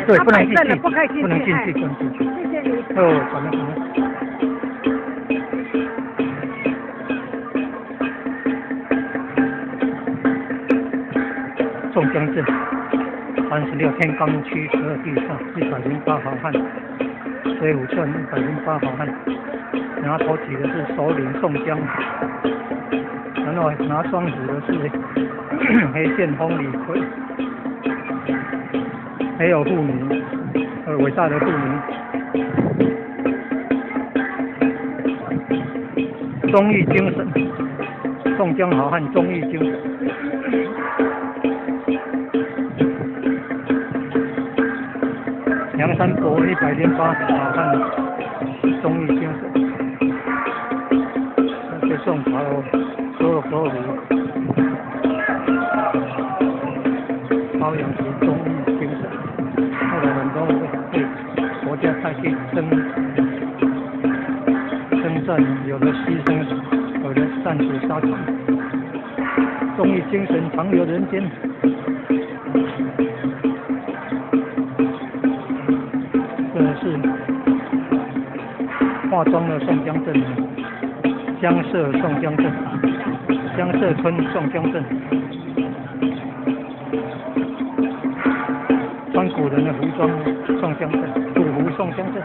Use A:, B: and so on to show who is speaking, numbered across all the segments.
A: 对，不能进去，
B: 不可以进去，
A: 不能进去，不能进去。
B: 谢谢你。
A: 哦，好的好的。宋江镇36天罡区12地上108好汉，水浒传108好汉。拿头举的是首领宋江，然后拿双斧的是黑旋风李逵，还有妇女，伟大的妇女，忠义精神，宋江好汉忠义精神。梁山伯108好汉忠义精神。那些宋朝所有国儒包养其忠义精神，后来很多为国家太去征战，有的牺牲，有的战死沙场，忠义精神长留人间。这是化妆的宋江镇，江社宋江镇，江社村宋江镇，穿古人的服装宋江镇，古服宋江镇。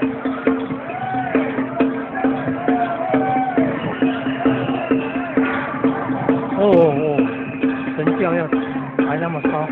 A: 哦，神教要抬那么高。